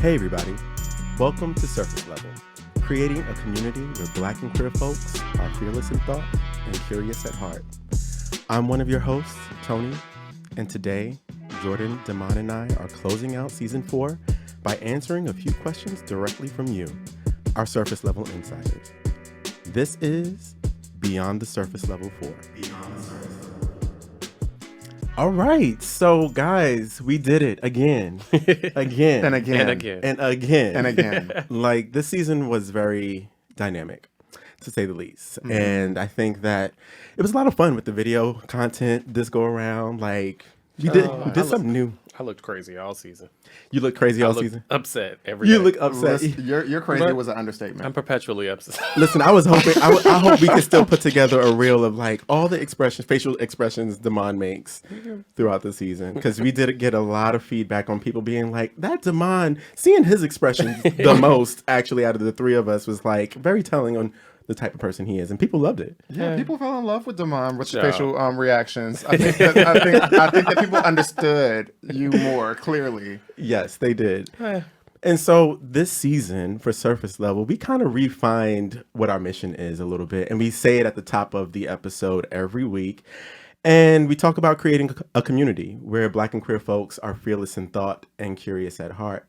Hey everybody, welcome to Surface Level, creating a community where Black and queer folks are fearless in thought and curious at heart. I'm one of your hosts, Tony, and today, Jordan, Damon, and I are closing out Season 4 by answering a few questions directly from you, our Surface Level insiders. This is Beyond the Surface Level 4. All right, so guys, we did it again. Like, this season was very dynamic, to say the least. Mm-hmm. And I think that it was a lot of fun with the video content this go around. Like, we did something new. I looked crazy all season. You look crazy all season? Upset every day. You look upset. Your crazy was an understatement. I'm perpetually upset. Listen, I was hoping, I hope we could still put together a reel of like all the expressions, facial expressions Damon makes throughout the season. Because we did get a lot of feedback on people being like, that Damon, seeing his expressions the most actually out of the three of us was like very telling on the type of person he is, and people loved it. Yeah, people fell in love with Damon with the facial reactions. I think that people understood you more clearly. Yes, they did. And so this season for Surface Level, we kind of refined what our mission is a little bit, and we say it at the top of the episode every week. And we talk about creating a community where Black and queer folks are fearless in thought and curious at heart.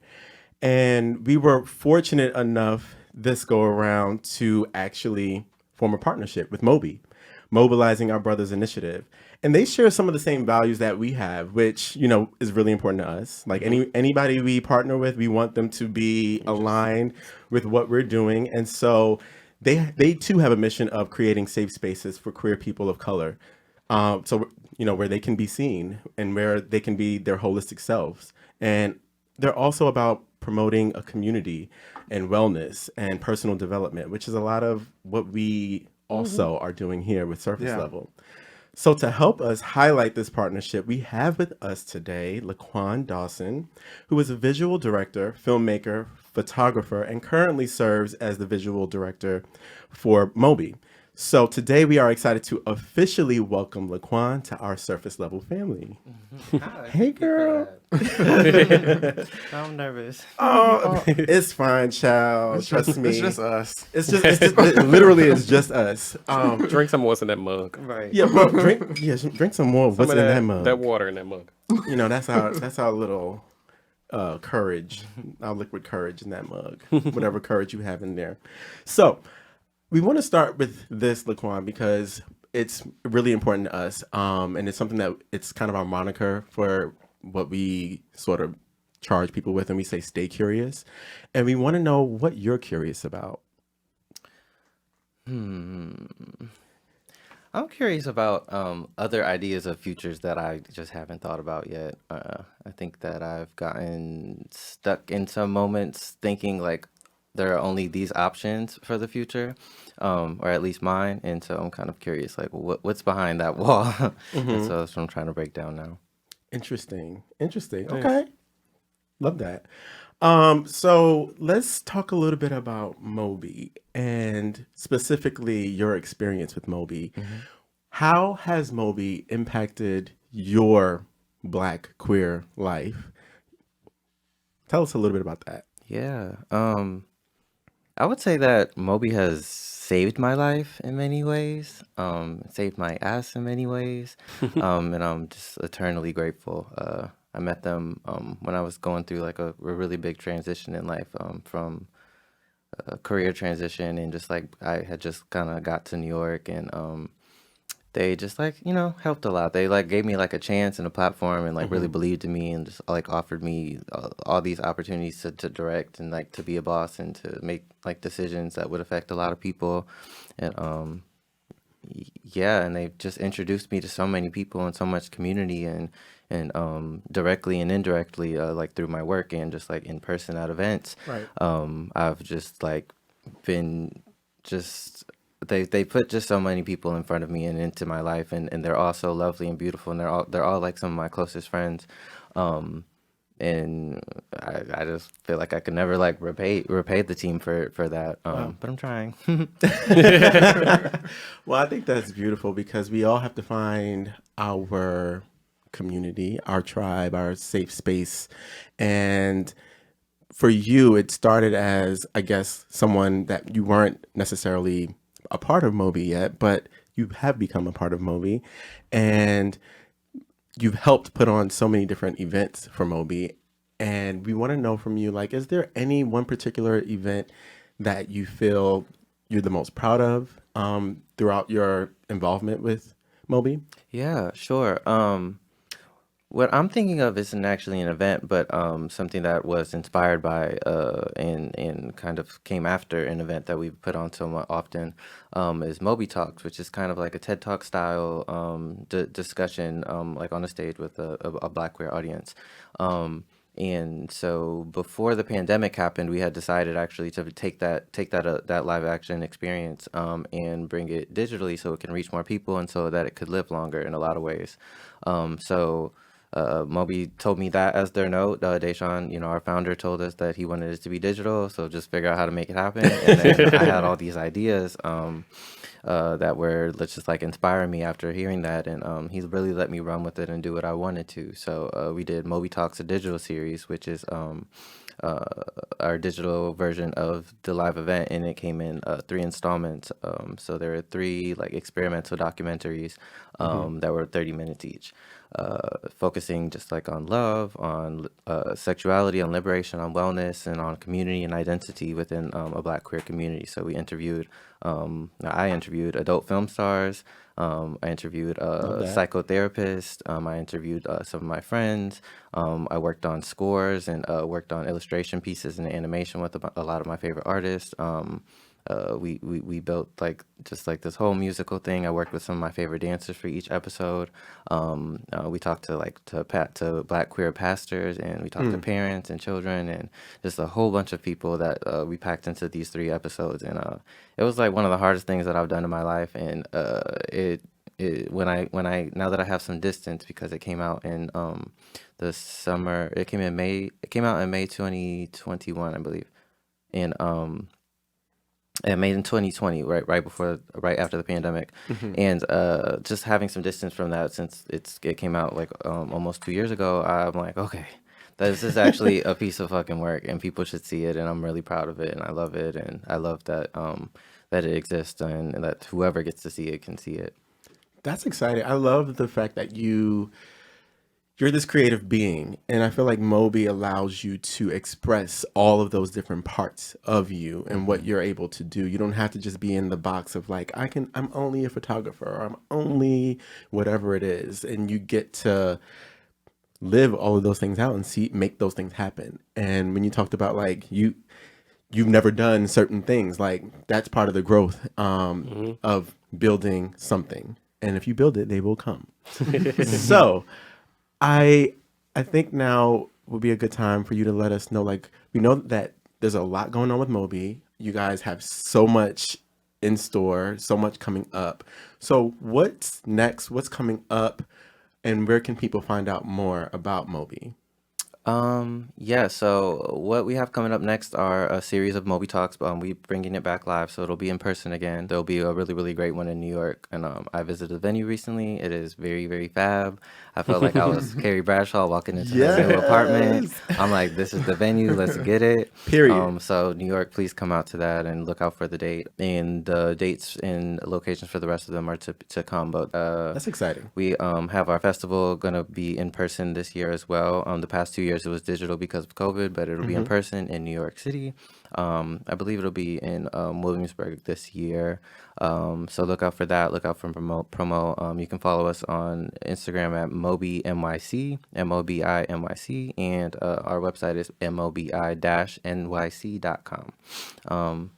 And we were fortunate enough this go around to actually form a partnership with MOBI, Mobilizing Our Brothers Initiative. And they share some of the same values that we have, which, you know, is really important to us. Like anybody we partner with, we want them to be aligned with what we're doing. And so they too have a mission of creating safe spaces for queer people of color. So, you know, where they can be seen and where they can be their holistic selves. And they're also about promoting a community and wellness and personal development, which is a lot of what we also are doing here with Surface Level. So to help us highlight this partnership, we have with us today LaQuann Dawson, who is a visual director, filmmaker, photographer, and currently serves as the visual director for MOBI. So today we are excited to officially welcome LaQuann to our Surface Level family. Hi, hey, girl. I'm nervous. Oh, it's fine, child. Trust me. It's just us. It literally is just us. Drink some what's in that mug. Right. Yeah, bro, drink some more. What's in that mug? That water in that mug. You know, that's our little courage, our liquid courage in that mug. Whatever courage you have in there. So we want to start with this, LaQuann, because it's really important to us. And it's something that it's kind of our moniker for what we sort of charge people with. And we say, stay curious. And we want to know what you're curious about. I'm curious about other ideas of futures that I just haven't thought about yet. I think that I've gotten stuck in some moments thinking like, there are only these options for the future, or at least mine. And so I'm kind of curious, like, what's behind that wall? And so that's what I'm trying to break down now. Interesting. Okay. Love that. So let's talk a little bit about MOBI and specifically your experience with MOBI. How has MOBI impacted your Black queer life? Tell us a little bit about that. Yeah. I would say that MOBI has saved my life in many ways, saved my ass in many ways, and I'm just eternally grateful. I met them when I was going through like a really big transition in life, from a career transition, and just like I had just kind of got to New York, and they just like, you know, helped a lot. They like gave me like a chance and a platform and like really believed in me and just like offered me all these opportunities to direct and like to be a boss and to make like decisions that would affect a lot of people. And yeah, and they've just introduced me to so many people and so much community and directly and indirectly, like through my work and just like in person at events. Right. I've just like been just they put just so many people in front of me and into my life, and they're all so lovely and beautiful, and they're all like some of my closest friends. And I just feel like I could never like repay the team for that. But I'm trying. Well, I think that's beautiful because we all have to find our community, our tribe, our safe space. And for you, it started as, I guess, someone that you weren't necessarily a part of MOBI yet, but you have become a part of MOBI, and you've helped put on so many different events for MOBI. And we want to know from you, like, is there any one particular event that you feel you're the most proud of throughout your involvement with MOBI? Yeah, sure. What I'm thinking of isn't actually an event, but something that was inspired by and kind of came after an event that we put on so often is MOBI Talks, which is kind of like a TED Talk style discussion, like on a stage with a Black queer audience. And so before the pandemic happened, we had decided actually to take that live action experience and bring it digitally so it can reach more people and so that it could live longer in a lot of ways. MOBI told me that as their note. Deshaun, our founder, told us that he wanted it to be digital, so just figure out how to make it happen. And then I had all these ideas that were, let's just like inspire me after hearing that, and he's really let me run with it and do what I wanted to. So we did MOBI Talks, a digital series, which is our digital version of the live event, and it came in 3 installments. So there are 3 like experimental documentaries that were 30 minutes each, focusing just like on love, on sexuality, on liberation, on wellness, and on community and identity within a Black queer community. So I interviewed adult film stars. I interviewed psychotherapists. I interviewed some of my friends. I worked on scores and worked on illustration pieces and animation with a lot of my favorite artists. We built like just like this whole musical thing. I worked with some of my favorite dancers for each episode. We talked to Black queer pastors, and we talked to parents and children, and just a whole bunch of people that we packed into these 3 episodes. And it was like one of the hardest things that I've done in my life. And when I now that I have some distance, because it came out in the summer, it came out in May 2021, I believe, and made in 2020, right after the pandemic. And just having some distance from that, since it came out like almost 2 years ago, I'm like, okay, this is actually a piece of fucking work, and people should see it, and I'm really proud of it, and I love it, and I love that that it exists, and that whoever gets to see it can see it. That's exciting. I love the fact that you're this creative being, and I feel like MOBI allows you to express all of those different parts of you and what you're able to do. You don't have to just be in the box of like, I'm only a photographer, or I'm only whatever it is, and you get to live all of those things out and make those things happen. And when you talked about like you've never done certain things, like that's part of the growth of building something. And if you build it, they will come. So I think now would be a good time for you to let us know, like, we know that there's a lot going on with MOBI. You guys have so much in store, so much coming up. So what's next? What's coming up? And where can people find out more about MOBI? Yeah, so what we have coming up next are a series of MOBI Talks. We bringing it back live, so it'll be in person again. There'll be a really, really great one in New York, and I visited the venue recently. It is very, very fab. I felt like I was Carrie Bradshaw walking into her new apartment. I'm like, this is the venue, let's get it. Period. So New York, please come out to that and look out for the date. And the dates and locations for the rest of them are to come. But that's exciting. we have our festival gonna be in person this year as well. The past 2 years it was digital because of COVID, but it'll be in person in New York City. I believe it'll be in Williamsburg this year. So look out for that. Look out for promo. You can follow us on Instagram at MOBI NYC, MOBI NYC, and our website is mobi-nyc.com.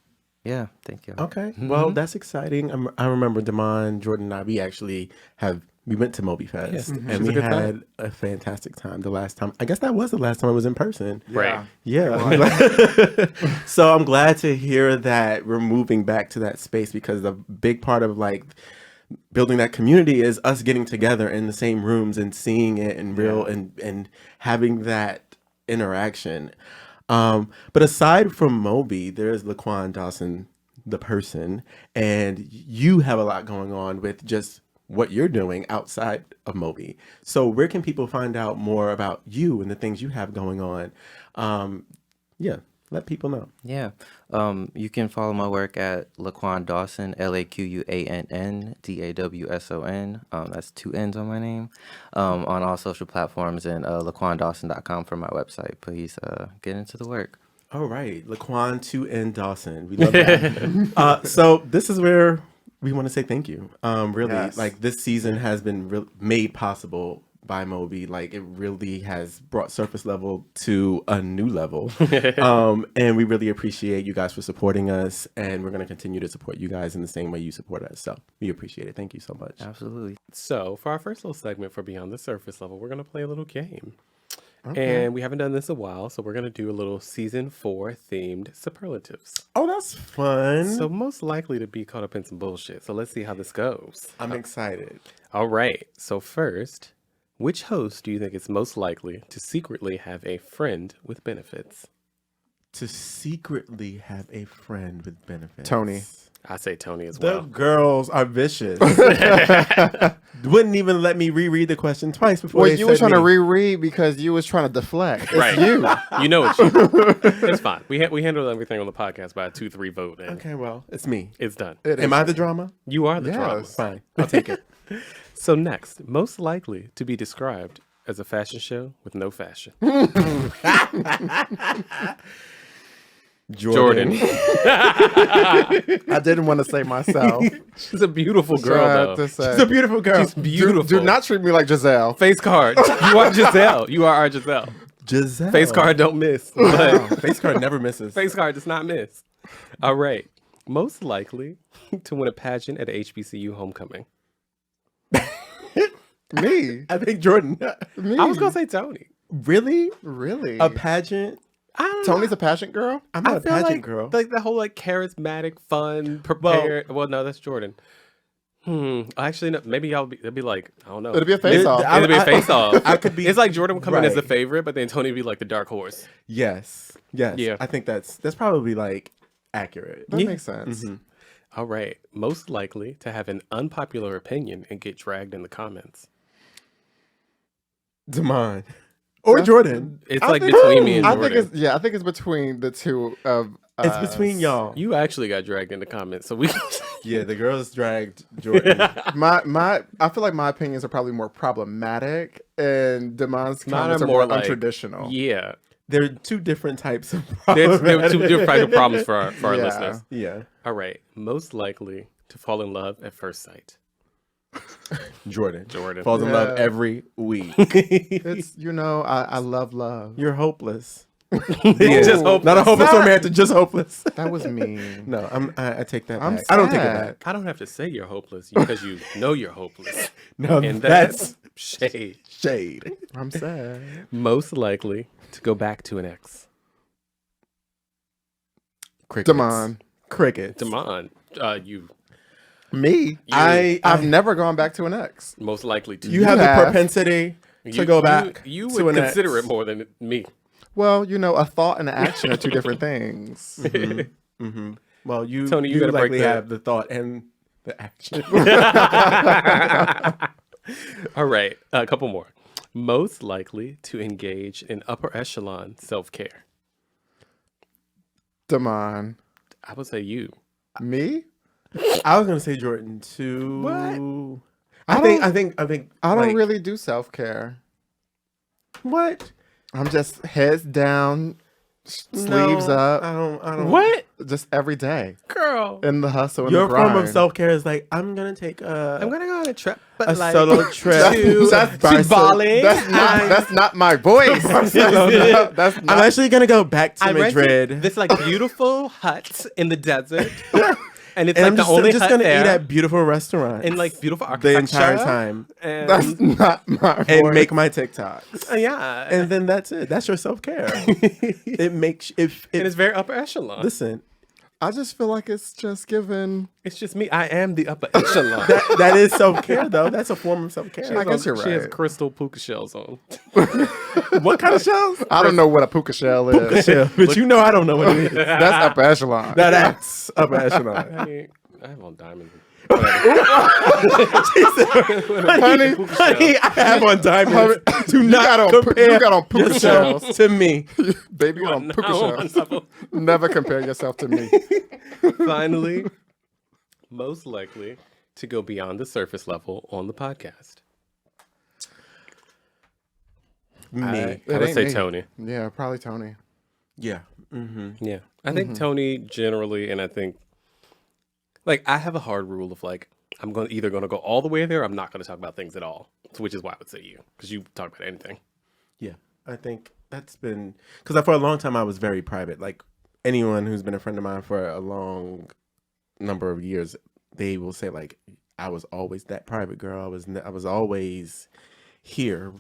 Yeah, thank you. Okay. Well, that's exciting. I remember Damon, Jordan, and I, we went to MOBI Fest, and we had a fantastic time the last time. I guess that was the last time I was in person. Right. Yeah. So I'm glad to hear that we're moving back to that space, because the big part of like building that community is us getting together in the same rooms and seeing it in real and having that interaction. But aside from MOBI, there's LaQuann Dawson, the person, and you have a lot going on with just what you're doing outside of MOBI. So where can people find out more about you and the things you have going on? yeah, let people know. Yeah. You can follow my work at LaQuann Dawson, LaQuannDawson. That's 2 N's on my name. On all social platforms, and LaQuannDawson.com for my website. Please get into the work. All right, LaQuann 2N Dawson. We love that. So this is where we want to say thank you. Really, Yes. like this season has been made possible by MOBI. Like it really has brought surface level to a new level. And we really appreciate you guys for supporting us, and we're going to continue to support you guys in the same way you support us. So we appreciate it. Thank you so much. Absolutely. So for our first little segment for Beyond the Surface Level, we're going to play a little game. And we haven't done this in a while, so we're going to do a little season 4 themed superlatives. Oh, that's fun. So most likely to be caught up in some bullshit. So let's see how this goes. I'm excited. All right. So first, which host do you think is most likely to secretly have a friend with benefits? To secretly have a friend with benefits. Tony. I say Tony as The well. girls are vicious. Wouldn't even let me reread the question twice before Well, they you were said trying to me. reread because you was trying to deflect. It's Right. you. You know it's you. It's fine. We handle everything on the podcast by a 2-3 vote, and Okay, well, it's me. it's done. Am I the drama? You are the drama. Yes. Fine. I'll take it. So next, most likely to be described as a fashion show with no fashion. Jordan. I didn't want to say myself. She's a beautiful girl, Tried though. to say. She's a beautiful girl. Beautiful. Do not treat me like Giselle. Face card. You are Giselle. You are our Giselle. Giselle. Face card don't miss. But Face card never misses. face card does not miss. All right. Most likely to win a pageant at a HBCU homecoming. Me. I think Jordan. Me. I was going to say Tony. Really? Really? A pageant? I don't know. Tony's a pageant girl? I'm not I a feel pageant like, girl. like the whole like charismatic, fun, prepared. Well, no, that's Jordan. Actually, no, maybe it'd be like, I don't know. It'll be a face-off. I- It'd be a face-off. I could be. It's like Jordan would come in as the Right. favorite, but then Tony would be like the dark horse. Yes. Yes. Yeah. I think that's probably like accurate. That makes sense. All right. Most likely to have an unpopular opinion and get dragged in the comments. Damon. Or Jordan. It's I like think- between me and I Jordan. think I think it's between the two of It's between y'all. You actually got dragged in the comments, so we. Yeah, the girls dragged Jordan. I feel like my opinions are probably more problematic, and Damon's Mine comments are are more more like- untraditional. Yeah, There are two different types of there problems. are two different types of problems for our Yeah. listeners. Yeah. All right. Most likely to fall in love at first sight. Jordan. Jordan. Falls in love Yeah. every week. It's I love love. You're hopeless. Just hopeless. Not a hopeless Not- romantic, just hopeless. That was mean. No, I take that I'm back. I don't take it sad. back. I don't have to say you're hopeless because you know you're hopeless. No, And that's that's shade. shade. I'm sad. Most likely to go back to an ex. Crickets. Damon. Crickets. Damon, you Me? I've never gone back to an ex. most likely to. You have have. the propensity to go back. You to would an consider ex. it more than me. Well, a thought and an action are two different things. Well, you Tony, you you gotta break likely that. have the thought and the action. All right, a couple more. Most likely to engage in upper echelon self-care. Damon. I would say you. Me? I was gonna say Jordan too. What? I think I don't like, really do self-care. what I'm just heads down, sleeves No, up, I don't. What? just every day Girl. in the hustle and Your the grind. form of self care is like I'm gonna take I'm going to go on a trip, but a like solo trip to Bali. That's not my voice. That's I'm not. actually gonna go back to I rented Madrid, this like beautiful hut in the desert. And it's and like I'm the only just hut gonna there. eat at beautiful restaurants in like beautiful the architecture. entire time, And, That's not my and voice. make my TikToks, yeah. and then that's it. That's your self care. It makes if And it. it's very upper echelon. Listen, I just feel like it's just given. It's just me. I am the upper echelon. that is self care though. That's a form of self care. I guess you're She has right. crystal puka shells on. What kind of shells? I don't know what a puka shell is. But you know I don't know what it is. That's upper echelon. That's upper echelon. I have on diamond. Honey, I have on diamonds. Do not compare you got on puka yourself shells. to me. Baby, you got on puka shells. Never compare yourself to me. Finally, most likely to go beyond the surface level on the podcast. Me. I would ain't say me. Tony. Yeah, probably Tony. Yeah. Yeah. I think Tony generally, and I think, like, I have a hard rule of, like, I'm either going to go all the way there or I'm not going to talk about things at all. So, which is why I would say you, because you talk about anything. Yeah. I think that's been, because for a long time I was very private. Like, anyone who's been a friend of mine for a long number of years, they will say, like, I was always that private girl. I was always here,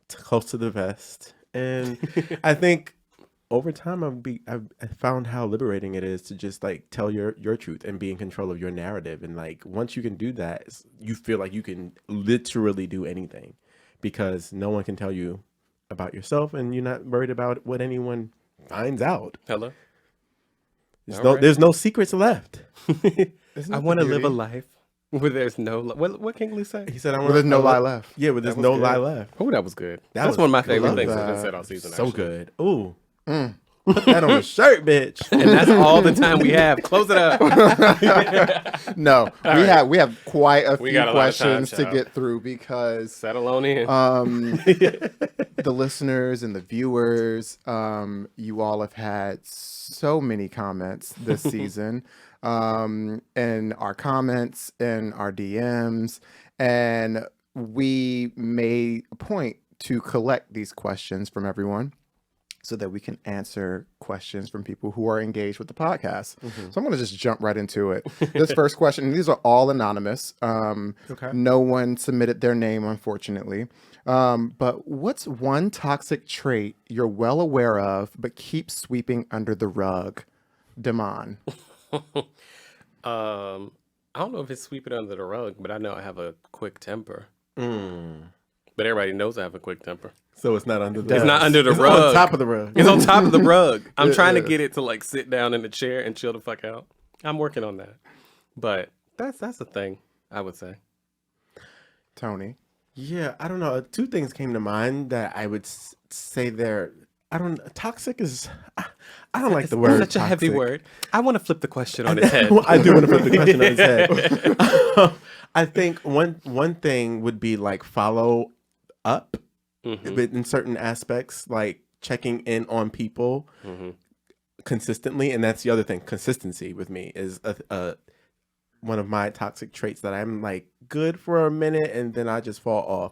close to the vest. And I think over time I've found how liberating it is to just like tell your truth and be in control of your narrative. And like once you can do that, you feel like you can literally do anything because no one can tell you about yourself and you're not worried about what anyone finds out. Hello? There's no secrets left. I want to live a life where there's no... What King Lee say? He said, Where there's no lie left. Yeah, where there's no lie left. Oh, that was good. That That's was one of my good. favorite Love things that. that's been said all season. So actually. good. Ooh. Put that on a shirt, bitch. And that's all the time we have. Close it up. No, we have quite a few got a lot of time, questions to child. get through because Settle on in. the listeners and the viewers, you all have had so many comments this season, in our comments, in our DMs, and we made a point to collect these questions from everyone so that we can answer questions from people who are engaged with the podcast. So I'm going to just jump right into it. This first question, and these are all anonymous. Okay. No one submitted their name, unfortunately. But what's one toxic trait you're well aware of but keep sweeping under the rug? Damon. I don't know if it's sweeping under the rug, but I know I have a quick temper. But everybody knows I have a quick temper. So it's not under the It's not under the It's rug. on top of the rug. It's on top of the rug. I'm trying to is. get it to like sit down in the chair and chill the fuck out. I'm working on that. But that's a thing, I would say. Tony. Yeah, I don't know. Two things came to mind that I would say they're. Toxic is. I don't like the word. Such a heavy toxic. word. I want to flip the question on its head. I do want to put the question on his head. I think one thing would be like follow up in certain aspects, like checking in on people consistently, and that's the other thing. Consistency with me is one of my toxic traits that I'm like good for a minute and then I just fall off,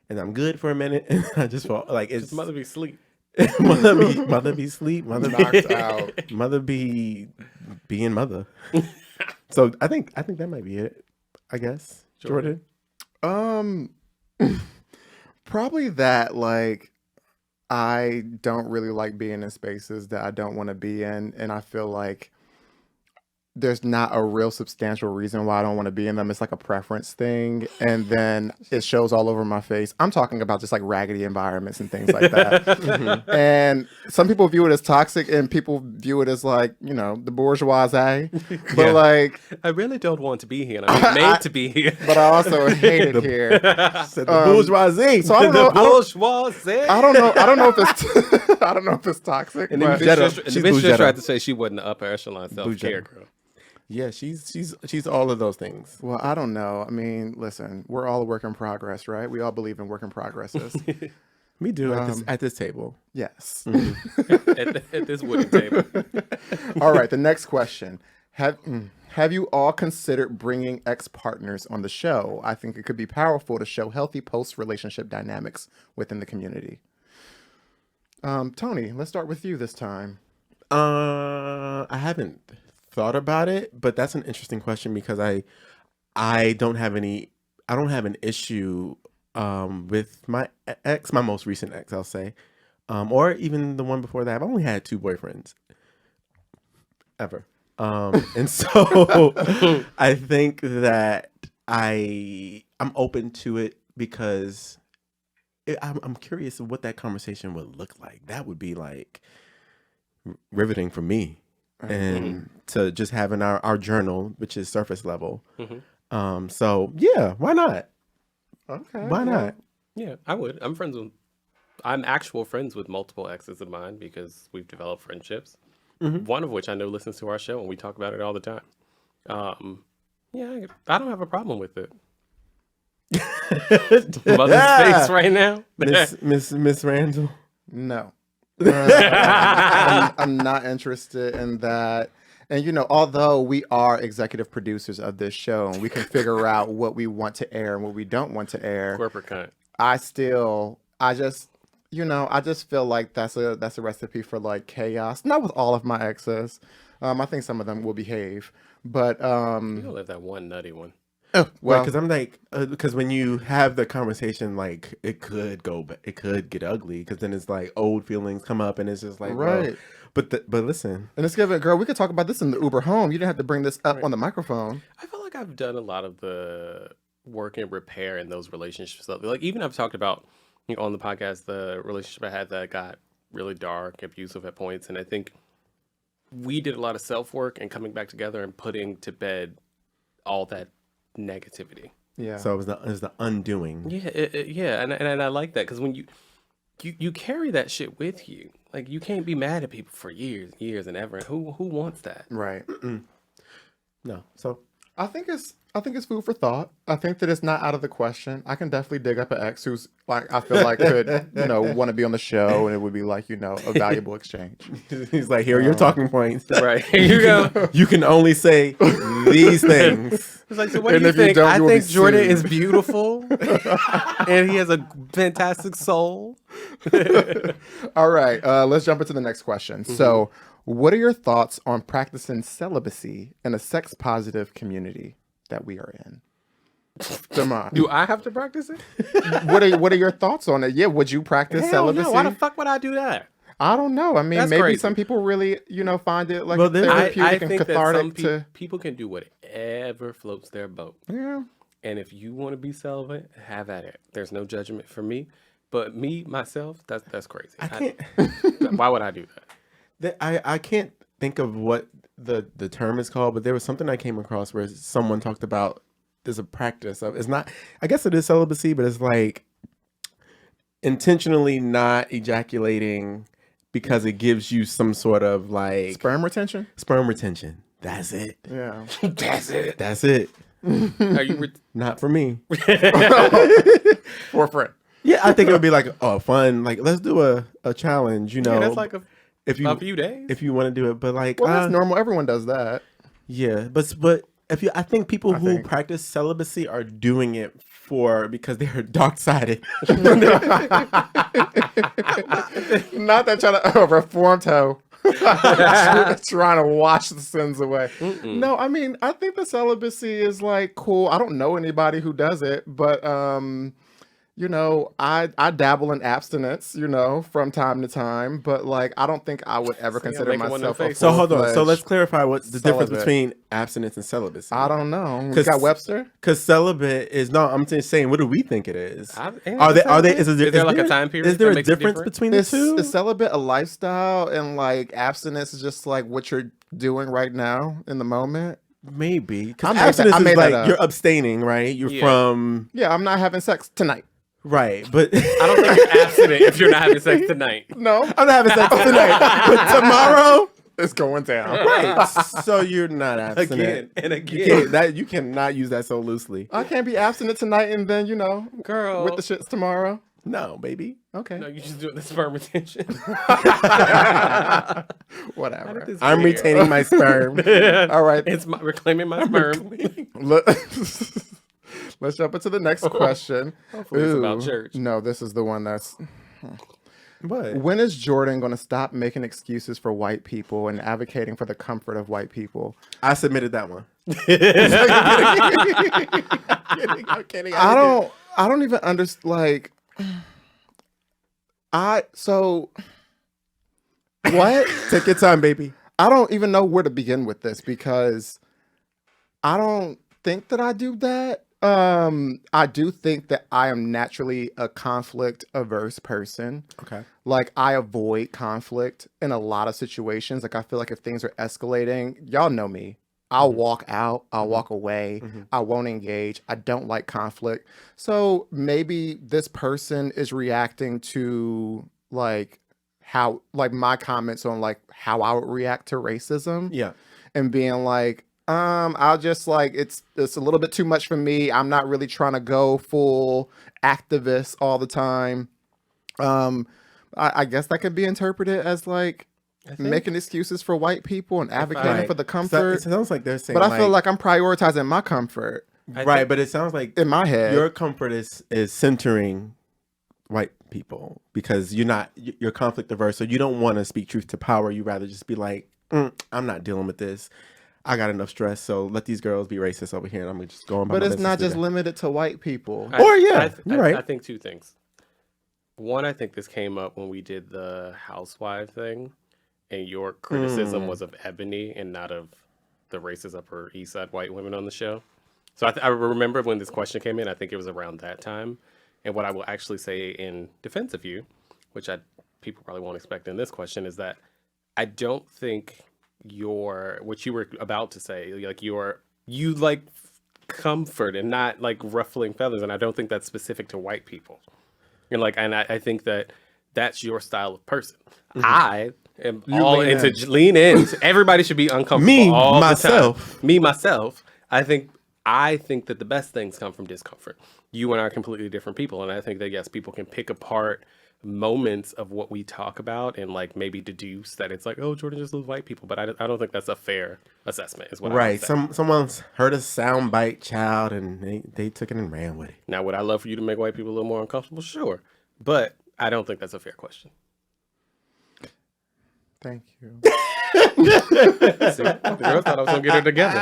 and I'm good for a minute and I just fall like it's Mother be sleep. mother be sleep, mother be Knocked out. mother be being mother. So I think that might be it. I guess Jordan. Probably that, like, I don't really like being in spaces that I don't want to be in, and I feel like there's not a real substantial reason why I don't want to be in them. It's like a preference thing, and then it shows all over my face. I'm talking about just like raggedy environments and things like that. And some people view it as toxic, and people view it as like, you know, the bourgeoisie. But like, I really don't want to be here. And I'm made to be here. but I also hate it here. Said the bourgeoisie. So I don't know. Bourgeoisie. I don't know if it's I don't know if it's toxic. And then But She's bitch just Bougetta. tried to say she wasn't the upper echelon self-care Bougetta. girl. Yeah, she's all of those things. well, I don't know. I mean, listen, we're all a work in progress, right? We all believe in work in progresses. Me do at this table. Yes. At this wooden table. All right. The next question: Have you all considered bringing ex-partners on the show? I think it could be powerful to show healthy post-relationship dynamics within the community. Tony, let's start with you this time. I haven't thought about it, but that's an interesting question because I don't have an issue with my ex, my most recent ex, I'll say, or even the one before that. I've only had 2 boyfriends ever, and so I think that I'm open to it because I'm curious of what that conversation would look like. That would be like riveting for me. And to just having our journal, which is surface level, So yeah, why not? Okay. Why not? Yeah, I would. I'm actual friends with multiple exes of mine because we've developed friendships. One of which I know listens to our show and we talk about it all the time. Yeah, I don't have a problem with it. Mother's face right now. Miss Randall. No. I'm not interested in that. And although we are executive producers of this show and we can figure out what we want to air and what we don't want to air, Corporate cunt. I just feel like that's a recipe for like chaos. Not with all of my exes. I think some of them will behave, but You don't let that one nutty one. Well, because I'm like, because when you have the conversation, like it could get ugly. Because then it's like old feelings come up, and it's just like, right. But listen, And it's given, girl. We could talk about this in the Uber home. You didn't have to bring this up on the microphone. I feel like I've done a lot of the work and repair in those relationships. Like even I've talked about on the podcast the relationship I had that got really dark, abusive at points, and I think we did a lot of self work and coming back together and putting to bed all that negativity. Yeah. so it was the undoing. Yeah, and I like that because when you carry that shit with you, like you can't be mad at people for years and ever. And who wants that? Right. No, so I think it's food for thought. I think that it's not out of the question. I can definitely dig up an ex who's like I feel like could want to be on the show, and it would be like a valuable exchange. he's like, here are your talking points. Right, here you go. You can only say these things. It's like, so what And do you if you think? don't, I you will be think Jordan sued. is beautiful, and he has a fantastic soul. All right, let's jump into the next question. So, what are your thoughts on practicing celibacy in a sex-positive community that we are in? Come on. Do I have to practice it? What are your thoughts on it? Yeah, would you practice Hell celibacy? no. Why the fuck would I do that? I don't know. I mean, That's maybe crazy. some people really, find it like Well, there's- therapeutic I and think that cathartic some to. people can do whatever floats their boat. Yeah. And if you want to be celibate, have at it. There's no judgment for me. But myself, that's crazy. I can't. Why would I do that? I can't think of what the term is called, but there was something I came across where someone talked about there's a practice of, it's not, I guess it is celibacy, but it's like intentionally not ejaculating because it gives you some sort of like Sperm retention? sperm retention. That's it. Yeah. That's it. That's it. Are you Not for me. For a friend. Yeah, I think it would be like, oh, fun. Like, let's do a challenge, Yeah, that's like if you a few days. if you want to do it, but like, Well, that's normal. Everyone does that. yeah, but I think people who practice celibacy are doing it because they're dark sided. Not that trying to reform toe. Trying to wash the sins away. No, I mean, I think the celibacy is like cool. I don't know anybody who does it, but I dabble in abstinence, from time to time, but like I don't think I would ever consider making one of myself them a faces. So hold on. So full-fledged let's clarify what's the difference celibate. between abstinence and celibacy. I don't know. We 'Cause- got Webster. Because celibate is no. I'm just saying. What do we think it is? Ain't Are it they? the Is same there, thing? Is there like a time period Is there that a makes it difference different? between the two? Is celibate a lifestyle and like abstinence is just like what you're doing right now in the moment? Maybe. I Because made that- abstinence I is made like that up. you're abstaining, right? You're Yeah. from Yeah, I'm not having sex tonight. right, but I don't think you're abstinent if you're not having sex tonight. No, I'm not having sex tonight. But tomorrow, it's going down. right? So you're not abstinent. Again and You again. you cannot use that so loosely. I can't be abstinent tonight and then Girl. with the shits tomorrow. No, baby. Okay, No, you just doing the sperm retention. whatever. I'm retaining my sperm. All right, It's reclaiming my sperm. Let- let's jump into the next question. Hopefully it's about Ooh, church. No, this is the one that's. What? When is Jordan going to stop making excuses for white people and advocating for the comfort of white people? I submitted that one. I'm kidding. I don't even understand. Like, what? Take your time, baby. I don't even know where to begin with this because I don't think that I do that. I do think that I am naturally a conflict averse person. Okay. Like I avoid conflict in a lot of situations. Like I feel like if things are escalating, y'all know me. I'll walk out, I'll walk away, I won't engage. I don't like conflict. So maybe this person is reacting to like how like my comments on like how I would react to racism Yeah. and being like, I'll just like it's a little bit too much for me. I'm not really trying to go full activist all the time. I guess that could be interpreted as like making excuses for white people and advocating Right. for the So comfort. it sounds like they're saying, But I feel like I'm prioritizing my comfort right, but it sounds like in my head. your comfort is centering white people because you're conflict averse, so you don't want to speak truth to power. You rather just be like, I'm not dealing with this. I got enough stress, so let these girls be racist over here, and I'm gonna just go on. But it's not just limited to white people. You're right. I think two things. One, I think this came up when we did the housewife thing, and your criticism was of Ebony and not of the racist Upper East Side white women on the show. So I remember when this question came in, I think it was around that time. And what I will actually say in defense of you, which people probably won't expect in this question, is that I don't think what you were about to say, like you like comfort and not like ruffling feathers, and I don't think that's specific to white people. You're like, and I think that's your style of person. I am all into lean in. Everybody should be uncomfortable. Me myself. I think that the best things come from discomfort. You and I are completely different people, and I think that yes, people can pick apart moments of what we talk about and like maybe deduce that it's like, oh, Jordan just loves white people, but I don't think that's a fair assessment. Is what I would say. Someone's heard a soundbite, child, and they took it and ran with it. Now, would I love for you to make white people a little more uncomfortable? Sure, but I don't think that's a fair question. Thank you. See, the girl thought I was gonna get her together.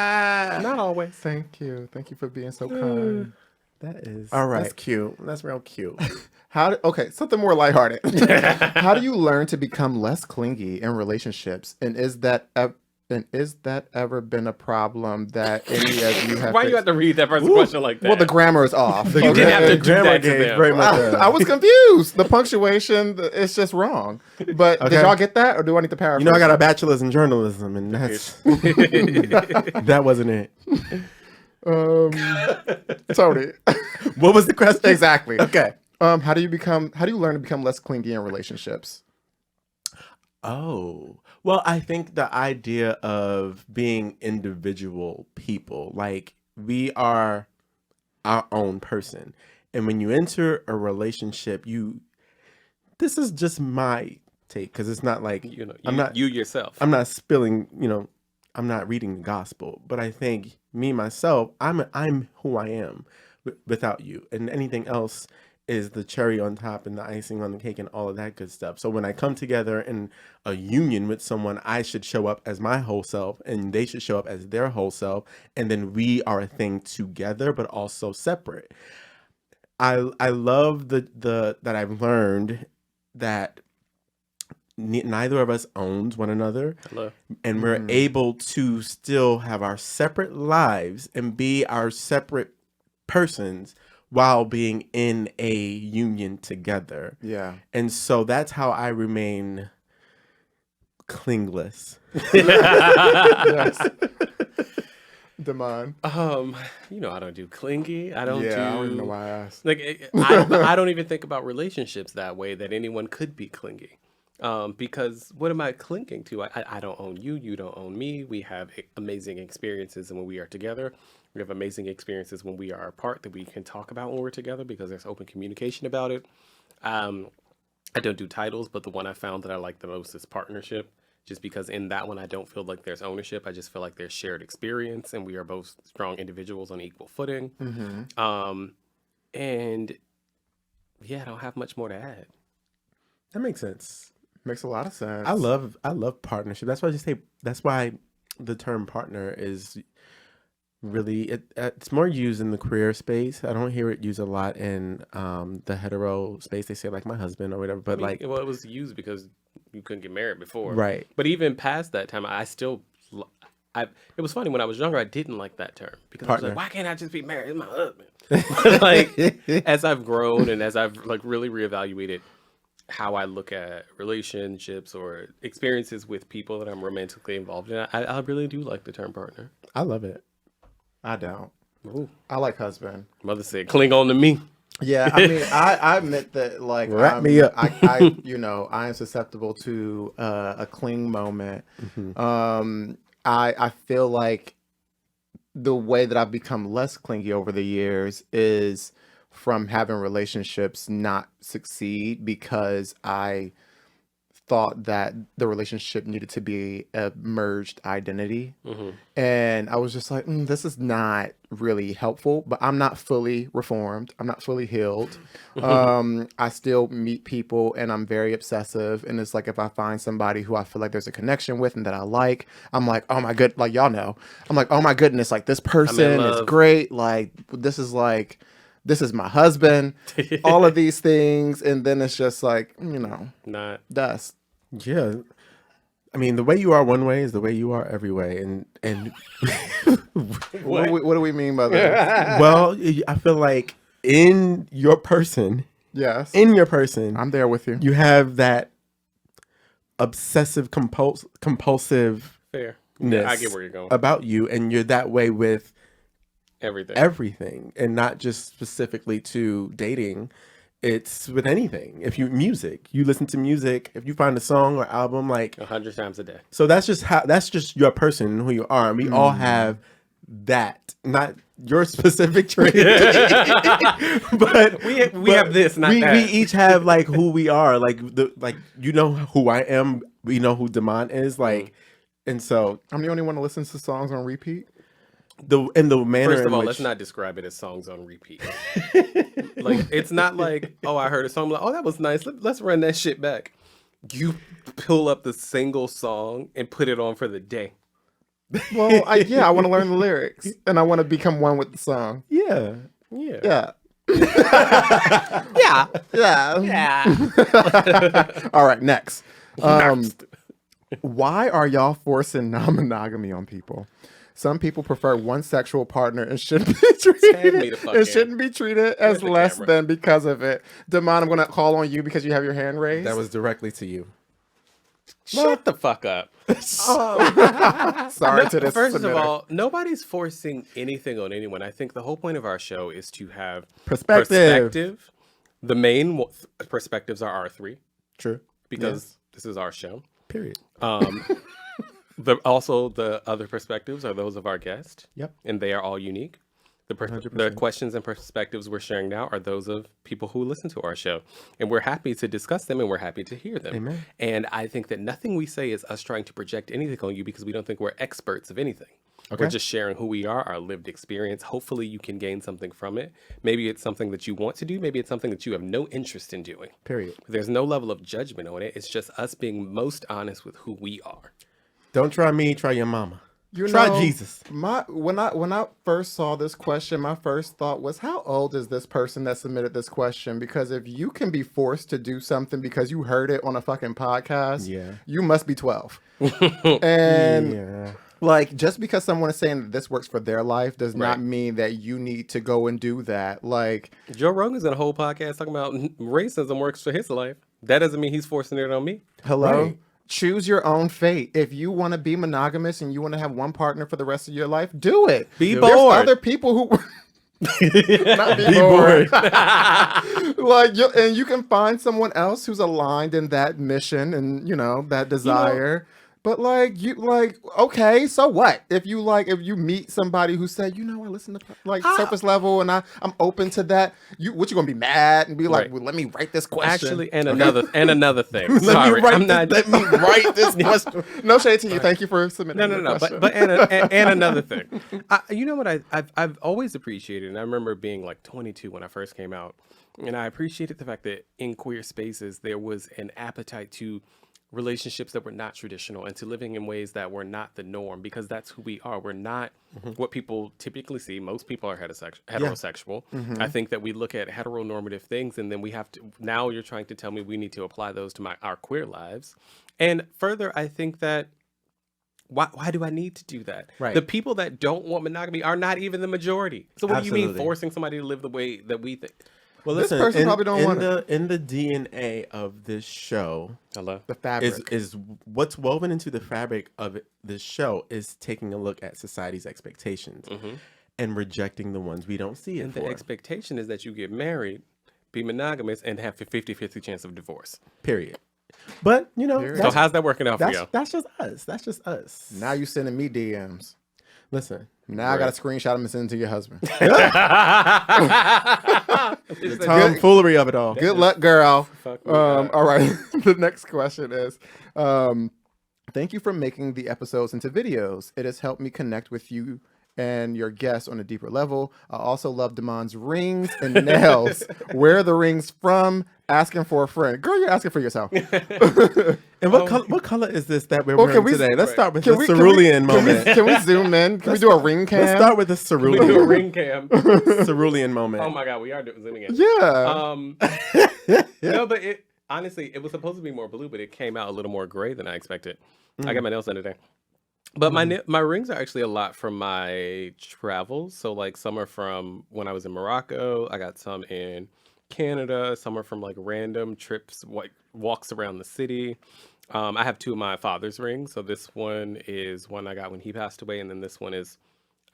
Not always. Thank you for being so kind. That is all right. That's cute. That's real cute. Okay, something more lighthearted. How do you learn to become less clingy in relationships? And is that ever been a problem that any of you have? Why you have to read that first question like that? Well, the grammar is off. You didn't have to do that to them. Very much I was confused. The punctuation, it's just wrong. But did y'all get that, or do I need to paraphrase? You know, I got a bachelor's in journalism, and that's that wasn't it. Tony, what was the question exactly? Okay. How do you learn to become less clingy in relationships? Oh, well, I think the idea of being individual people, like we are our own person. And when you enter a relationship, this is just my take, because it's not like, you yourself. I'm not spilling, I'm not reading the gospel, but I think me, myself, I'm who I am without you, and anything else is the cherry on top and the icing on the cake and all of that good stuff. So when I come together in a union with someone, I should show up as my whole self and they should show up as their whole self. And then we are a thing together, but also separate. I love that I've learned that neither of us owns one another. Hello. And we're able to still have our separate lives and be our separate persons while being in a union together. Yeah. And so that's how I remain clingless. Yes. Damon. I don't do clingy. I don't don't even know why I asked. Like, I don't even think about relationships that way, that anyone could be clingy. Because what am I clinging to? I don't own you. You don't own me. We have amazing experiences when we are together. We have amazing experiences when we are apart that we can talk about when we're together because there's open communication about it. I don't do titles, but the one I found that I like the most is partnership, just because in that one, I don't feel like there's ownership. I just feel like there's shared experience and we are both strong individuals on equal footing. And yeah, I don't have much more to add. That makes sense. Makes a lot of sense. I love partnership. That's why the term partner is really, it's more used in the career space. I don't hear it used a lot in the hetero space. They say like my husband or whatever, but it was used because you couldn't get married before. Right. But even past that time, it was funny when I was younger, I didn't like that term because I was like, why can't I just be married? It's my husband. Like, as I've grown and as I've like really reevaluated how I look at relationships or experiences with people that I'm romantically involved in, I really do like the term partner. I love it. I don't. Ooh. I like husband. Mother said, cling on to me. Yeah, I mean, I admit that, like, Wrap me up. I I am susceptible to a cling moment. I feel like the way that I've become less clingy over the years is from having relationships not succeed because I thought that the relationship needed to be a merged identity. And I was just like, this is not really helpful, but I'm not fully reformed. I'm not fully healed. I still meet people and I'm very obsessive. And it's like, if I find somebody who I feel like there's a connection with and that I like, I'm like, oh my good, like, y'all know, I'm like, oh my goodness, like this person is great. Like, this is my husband, all of these things. And then it's just like, Not. dust. Yeah. I mean, the way you are one way is the way you are every way. And What do we mean by that? well, I feel like in your person, Yes. I'm there with you. You have that obsessive compulsive Fair. Yeah, I get where you're going. about you, and you're that way with everything, and not just specifically to dating. It's with anything. If you listen to music, if you find a song or album, like 100 times a day. So that's just your person, who you are. And we all have that, not your specific trait, but we have this, not that. We each have like who we are, like who I am. We know who Damon is, like, and so I'm the only one that listens to songs on repeat. The manner. First of all, in let's which, not describe it as songs on repeat. Like, it's not like, oh, I heard a song, I'm like, oh, that was nice. Let's run that shit back. You pull up the single song and put it on for the day. Well, I want to learn the lyrics and I want to become one with the song. Yeah. Yeah. Yeah. Yeah. All right, next. Why are y'all forcing non-monogamy on people? Some people prefer one sexual partner and shouldn't be treated as less than because of it. Damon, I'm going to call on you because you have your hand raised. That was directly to you. Shut the fuck up. Sorry to this. First of all, nobody's forcing anything on anyone. I think the whole point of our show is to have perspective. The main perspectives are our three. True. Because this is our show. Period. Also, the other perspectives are those of our guest. Yep. And they are all unique. The questions and perspectives we're sharing now are those of people who listen to our show. And we're happy to discuss them and we're happy to hear them. Amen. And I think that nothing we say is us trying to project anything on you because we don't think we're experts of anything. Okay. We're just sharing who we are, our lived experience. Hopefully you can gain something from it. Maybe it's something that you want to do. Maybe it's something that you have no interest in doing. Period. There's no level of judgment on it. It's just us being most honest with who we are. Don't try me, try your mama. Try Jesus. When I first saw this question, my first thought was, how old is this person that submitted this question? Because if you can be forced to do something because you heard it on a fucking podcast, you must be 12. And like, just because someone is saying that this works for their life does not mean that you need to go and do that. Like, Joe Rogan's in a whole podcast talking about racism works for his life. That doesn't mean he's forcing it on me. Hello? Right. Choose your own fate. If you want to be monogamous and you want to have one partner for the rest of your life, do it. Be There's bored. other people who not be bored. And you can find someone else who's aligned in that mission and that desire. But okay, so what? If you meet somebody who said, I listen to surface level and I'm open to that, you gonna be mad and be like, well, let me write this question. Actually, and another thing. Sorry, let me write this question. No shade to you. Thank you for submitting. No. Question. But and another thing. You know what I've always appreciated, and I remember being like 22 when I first came out, and I appreciated the fact that in queer spaces there was an appetite to relationships that were not traditional and to living in ways that were not the norm, because that's who we are. We're not what people typically see. Most people are heterosexual. I think that we look at heteronormative things and then we have to, now you're trying to tell me we need to apply those to our queer lives. And further, I think that why do I need to do that? Right. The people that don't want monogamy are not even the majority. So what do you mean forcing somebody to live the way that we think? Well, This listen, person probably don't want it. in the DNA of this show Hello. The fabric. is what's woven into the fabric of this show is taking a look at society's expectations and rejecting the ones we don't see it And for. the expectation is that you get married, be monogamous, and have a 50-50 chance of divorce. Period. But you know, Period. So how's that working out for you? that's just us. That's just us. Now you sending me DMs. Listen, Now I got to screenshot them and send them to your husband. the tomfoolery of it all. Good luck, girl. Fuck me up. All right. The next question is, thank you for making the episodes into videos. It has helped me connect with you and your guests on a deeper level. I also love Damon's rings and nails. Where are the rings from? Asking for a friend. Girl, you're asking for yourself. And what color is this that we're wearing today? Let's start with the we- cerulean moment. Can we zoom in? Can we do a ring cam? Let's start with the We do a cerulean ring cam. cerulean moment. Oh my god, we are zooming in. Yeah. No, but it honestly, it was supposed to be more blue, but it came out a little more gray than I expected. I got my nails done today. But my rings are actually a lot from my travels. So like some are from when I was in Morocco. I got some in Canada. Some are from like random trips, like walks around the city. I have two of my father's rings. So this one is one I got when he passed away, and then this one is,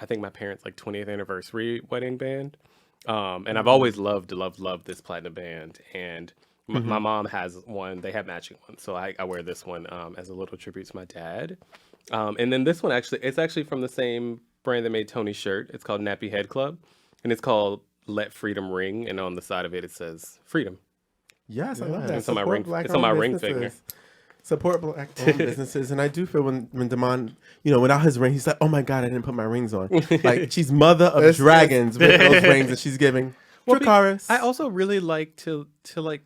I think, my parents' like 20th anniversary wedding band. And I've always loved this platinum band. And my mom has one. They have matching ones, so I wear this one as a little tribute to my dad. And then this one it's actually from the same brand that made Tony's shirt. It's called Nappy Head Club, and it's called Let Freedom Ring. And on the side of it says freedom. Yes, I love that. It's on my Support ring. It's black-owned on my ring businesses. finger. Support black-owned businesses, and I do feel when Damon, without his ring, he's like, "Oh my god, I didn't put my rings on." Like she's mother of dragons with those rings that she's giving. Dracarys. I also really like to like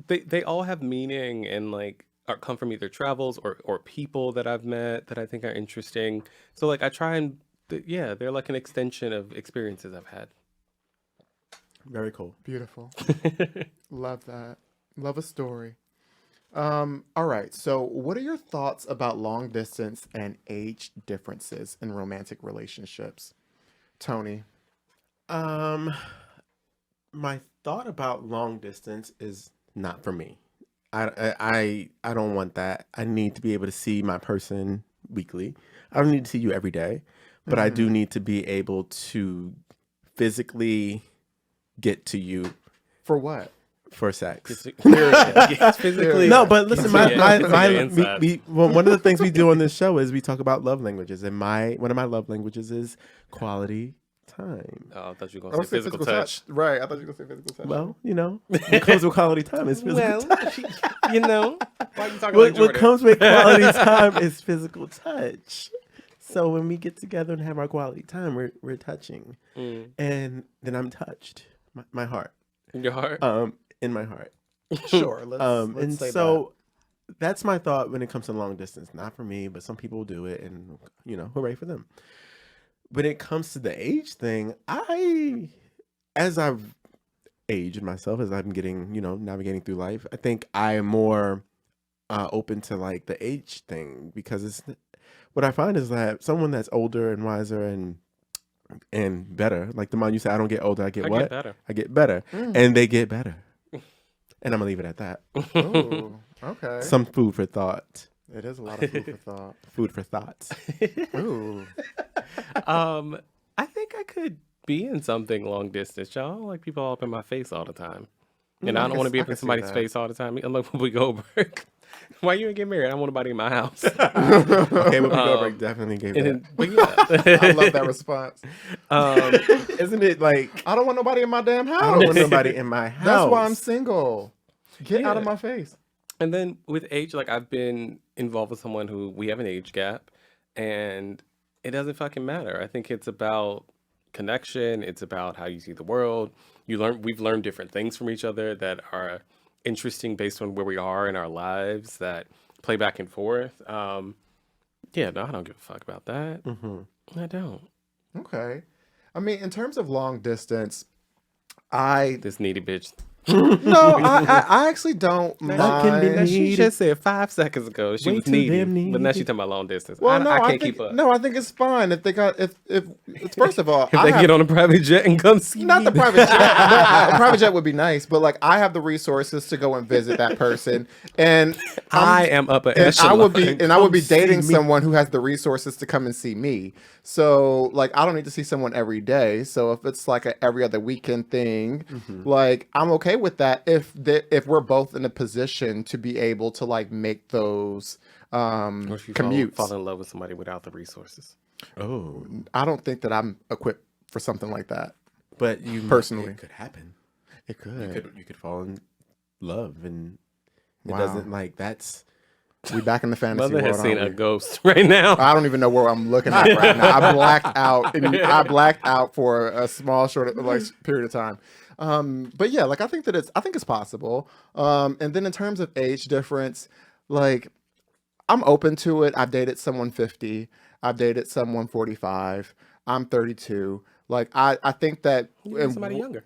they all have meaning and like come from either travels or people that I've met that I think are interesting. So like I try and they're like an extension of experiences I've had. Very cool. Beautiful. Love that. Love a story. All right. So what are your thoughts about long distance and age differences in romantic relationships? Tony. My thought about long distance is not for me. I don't want that. I need to be able to see my person weekly. I don't need to see you every day, but I do need to be able to physically get to you For what? for sex. Physically. No, but listen, inside. one of the things we do on this show is we talk about love languages, and one of my love languages is quality time. Oh, I thought you were I going was to say saying physical touch. Right. I thought you were going to say physical touch. Well, what comes with quality time is physical touch. Why are you talking What like Jordan? comes with quality time is physical touch. So when we get together and have our quality time, we're touching, and then I'm touched. My heart. In your heart? In my heart. Sure. Let's And say so that's my thought when it comes to long distance. Not for me, but some people do it, and hooray for them. When it comes to the age thing, as I've aged myself, as I'm getting, navigating through life, I think I am more open to like the age thing, because what I find is that someone that's older and wiser and better, like the man you said, I don't get older, I get better. I get better, and they get better. And I'm gonna leave it at that. Oh, okay. Some food for thought. It is a lot of food for thought. Food for thoughts. Ooh. I think I could be in something long distance, y'all. I don't like people all up in my face all the time. And I don't want to be up in somebody's face all the time. I'm like Whoopi Goldberg. Why you ain't get married? I don't want nobody in my house. Okay, Whoopi Goldberg definitely gave that. But yeah. I love that response. Isn't it like, I don't want nobody in my damn house. I don't want nobody in my house. That's why I'm single. Get out of Yeah. my face. And then with age, like I've been involved with someone who we have an age gap, and it doesn't fucking matter. I think it's about connection. It's about how you see the world. We've learned different things from each other that are interesting based on where we are in our lives, that play back and forth. I don't give a fuck about that. I don't. Okay. I mean, in terms of long distance, This needy bitch No, I actually don't mind. can be She needed. just said 5 seconds ago she Way was too needy, damn but now she's needy. talking about long distance. Well, no, I I can't think keep up. no, I think it's fine if they got if first of all, If they get on a private jet and come see not me. the private jet. But a private jet would be nice, but like I have the resources to go and visit that person, and I am up at and I would Come be see dating me. someone who has the resources to come and see me. So like I don't need to see someone every day. So if it's like a every other weekend thing, like I'm okay with that if we're both in a position to be able to like make those Or if you commutes. fall in love with somebody without the resources. Oh, I don't think that I'm equipped for something like that. but you Personally. it could happen. It could. You could fall in love, and it Wow. doesn't like that's. We back in the fantasy Mother world. has seen aren't a we? ghost right now. I don't even know where I'm looking at right now. I blacked out, and I blacked out for a small, short, like period of time. But yeah, like I think it's possible. And then in terms of age difference, like I'm open to it. I've dated someone 50. I've dated someone 45. I'm 32. Like I think that You dated somebody younger.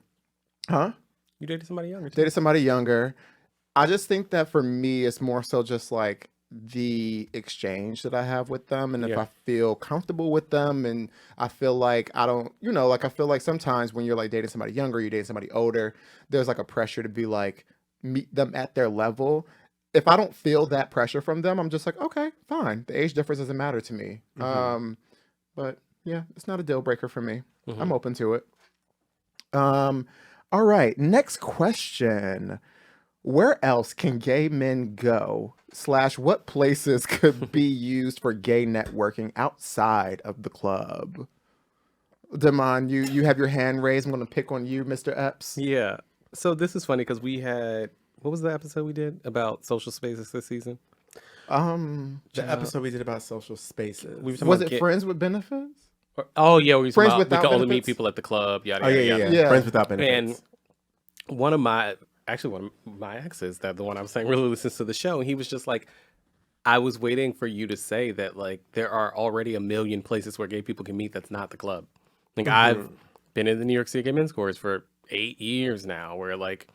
huh? You dated somebody younger. Too. Dated somebody younger. I just think that for me, it's more so just like the exchange that I have with them. And if Yeah. I feel comfortable with them and I feel like I don't, like I feel like sometimes when you're like dating somebody younger, you dating somebody older, there's like a pressure to be like, meet them at their level. If I don't feel that pressure from them, I'm just like, okay, fine. The age difference doesn't matter to me. But yeah, it's not a deal breaker for me. I'm open to it. All right. Next question. Where else can gay men go? / what places could be used for gay networking outside of the club? Damon, you have your hand raised. I'm going to pick on you, Mr. Epps. Yeah. So this is funny because we had what was the episode we did about social spaces this season? The episode we did about social spaces. We were talking Was about it Friends with Benefits? Oh yeah, we were Friends talking about we without can only meet benefits? people at the club. Yada Oh yada yeah, yada. Yeah. Friends without benefits. And one of my exes, that the one I was saying really listens to the show, and he was just like, I was waiting for you to say that like there are already a million places where gay people can meet that's not the club. Like I've been in the New York City Gay Men's Chorus for 8 years now, where like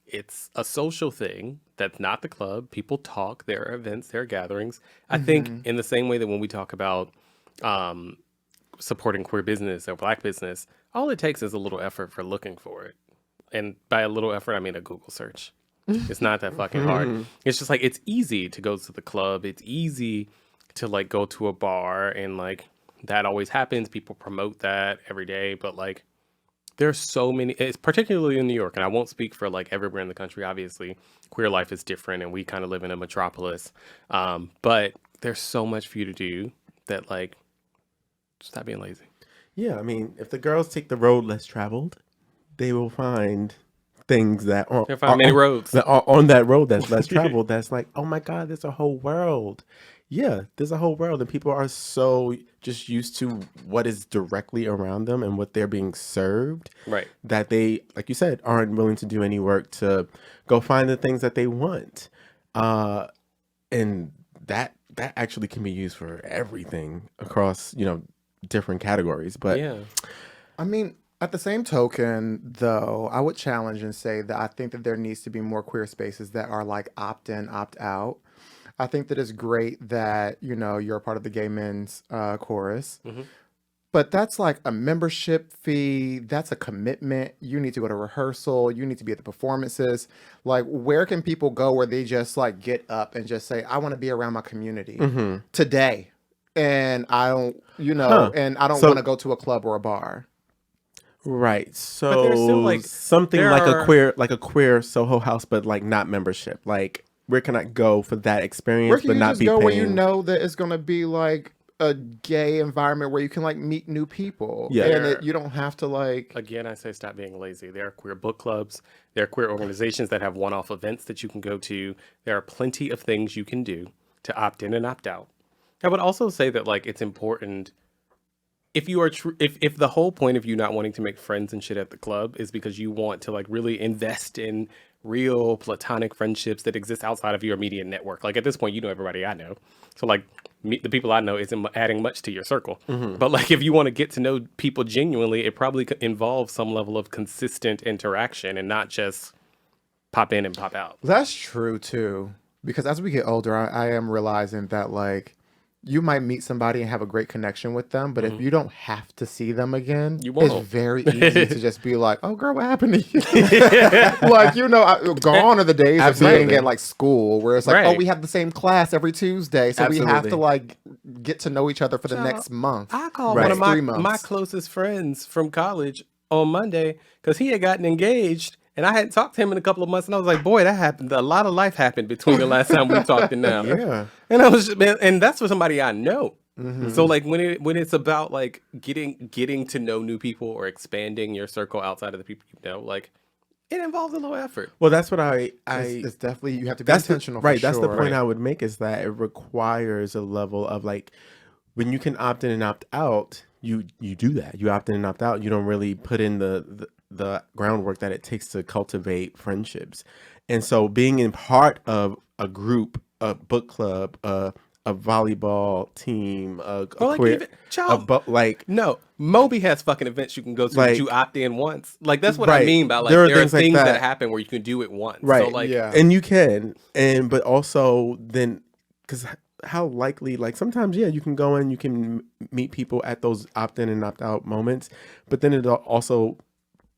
it's a social thing that's not the club. People talk, there are events, there are gatherings. I think in the same way that when we talk about supporting queer business or Black business, all it takes is a little effort for looking for it. And by a little effort, I mean a Google search. It's not that fucking hard. It's just like, it's easy to go to the club. It's easy to like go to a bar, and like that always happens. People promote that every day, but like there's so many, it's particularly in New York, and I won't speak for like everywhere in the country. Obviously, queer life is different, and we kind of live in a metropolis. But there's so much for you to do that like, stop being lazy. Yeah, I mean, if the girls take the road less traveled, they will find things that are, They'll find many roads. that are on that road that's less traveled. That's like, oh my God, there's a whole world. Yeah, there's a whole world, and people are so just used to what is directly around them and what they're being served, Right. that they, like you said, aren't willing to do any work to go find the things that they want. And that actually can be used for everything across, different categories. But Yeah. I mean, at the same token, though, I would challenge and say that I think that there needs to be more queer spaces that are like opt-in, opt-out. I think that it's great that, you're a part of the Gay Men's Chorus. But that's like a membership fee. That's a commitment. You need to go to rehearsal. You need to be at the performances. Like, where can people go where they just like get up and just say, I want to be around my community today. And I don't, and I don't So- want to go to a club or a bar. Right. there's So still, like, something there like are- a queer Soho house, but like not membership. Like, where can I go for that experience, Where can but you not just be go paying? where you know that it's going to be like a gay environment where you can like meet new people? Yeah. And you don't have to like, Again, I say stop being lazy. There are queer book clubs. There are queer organizations that have one-off events that you can go to. There are plenty of things you can do to opt in and opt out. I would also say that like it's important if you are if the whole point of you not wanting to make friends and shit at the club is because you want to like really invest in real platonic friendships that exist outside of your immediate network. Like at this point, you know everybody I know. So like the people I know isn't adding much to your circle. But like if you want to get to know people genuinely, it probably involves some level of consistent interaction and not just pop in and pop out. That's true too. Because as we get older, I am realizing that like you might meet somebody and have a great connection with them, but if you don't have to see them again, You won't. it's very easy to just be like, "Oh, girl, what happened to you?" Like, gone are the days of being Absolutely. at like school where it's like, "Oh, Right. we have the same class every Tuesday, so we have Absolutely. to like get to know each other for the next month." I called Right. one of Next 3 my months. closest friends from college on Monday because he had gotten engaged and I hadn't talked to him in a couple of months. And I was like, boy, that happened. A lot of life happened between the last time we talked and now. Yeah. And I was, man, and that's for somebody I know. Mm-hmm. So like when it's about like getting to know new people or expanding your circle outside of the people you know, like it involves a little effort. Well, that's what It's definitely, you have to be that's intentional. right. For That's the sure. point I would make is that it requires a level of like when you can opt in and opt out, you do that. You opt in and opt out. You don't really put in the groundwork that it takes to cultivate friendships. And so being in part of a group, a book club, a volleyball team, a Or like queer, even child. like No, MOBI has fucking events you can go to Like- that you opt in once. Like that's what I Right. mean by like There there are are things like things that that. happen where you can do it once. So Right. like Yeah. and you can, but also then because how likely, like sometimes, yeah, you can go in, you can meet people at those opt in and opt out moments, but then it also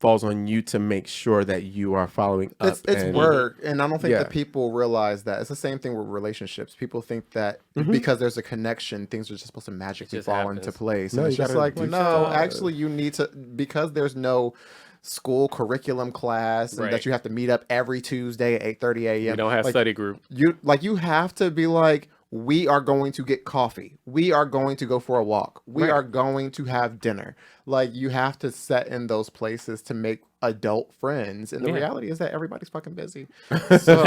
falls on you to make sure that you are following up. It's and, work, and I don't think Yeah. that people realize that. It's the same thing with relationships. People think that Mm-hmm. because there's a connection, things are just supposed to magically just fall into happens. place. No, And it's you just gotta like, do no, stuff. actually, you need to, because there's no school curriculum class and Right. that you have to meet up every Tuesday at 8:30 a.m. we don't have like, study group. you have to be like, we are going to get coffee, we are going to go for a walk, we Right. are going to have dinner. Like, you have to set in those places to make adult friends, and the Yeah. reality is that everybody's fucking busy. So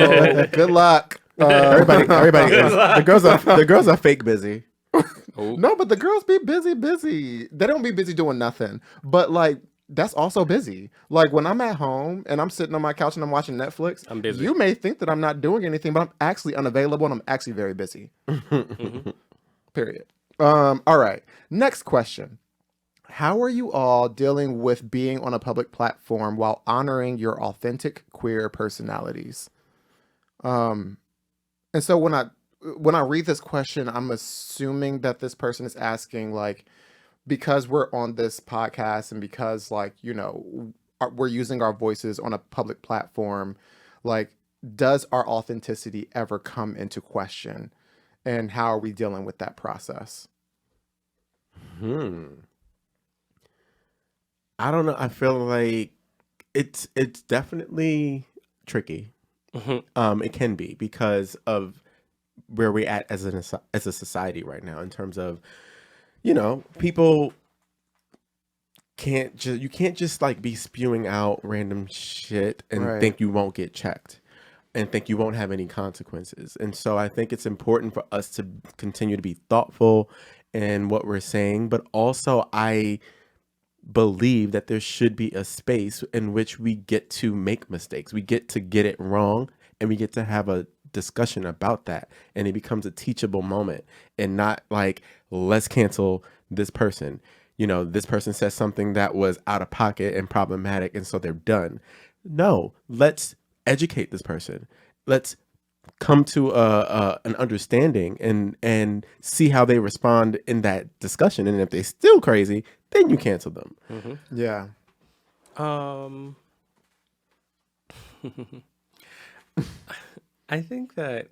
good luck. everybody is. The girls are fake busy. Oh, No, but the girls be busy. They don't be busy doing nothing, but like, that's also busy. Like when I'm at home and I'm sitting on my couch and I'm watching Netflix, I'm busy. You may think that I'm not doing anything, but I'm actually unavailable and I'm actually very busy. Period. All right. Next question. How are you all dealing with being on a public platform while honoring your authentic queer personalities? And so when I read this question, I'm assuming that this person is asking like, because we're on this podcast and because like, we're using our voices on a public platform, like, does our authenticity ever come into question? And how are we dealing with that process? I don't know. I feel like it's definitely tricky. It can be because of where we're at as a society right now in terms of, people you can't just like be spewing out random shit and Right. think you won't get checked and think you won't have any consequences. And so I think it's important for us to continue to be thoughtful in what we're saying, but also I believe that there should be a space in which we get to make mistakes. We get to get it wrong and we get to have a discussion about that. And it becomes a teachable moment and not like, let's cancel this person. This person says something that was out of pocket and problematic, and so they're done. No, let's educate this person. Let's come to an understanding and see how they respond in that discussion. And if they're still crazy, then you cancel them. Yeah. I think that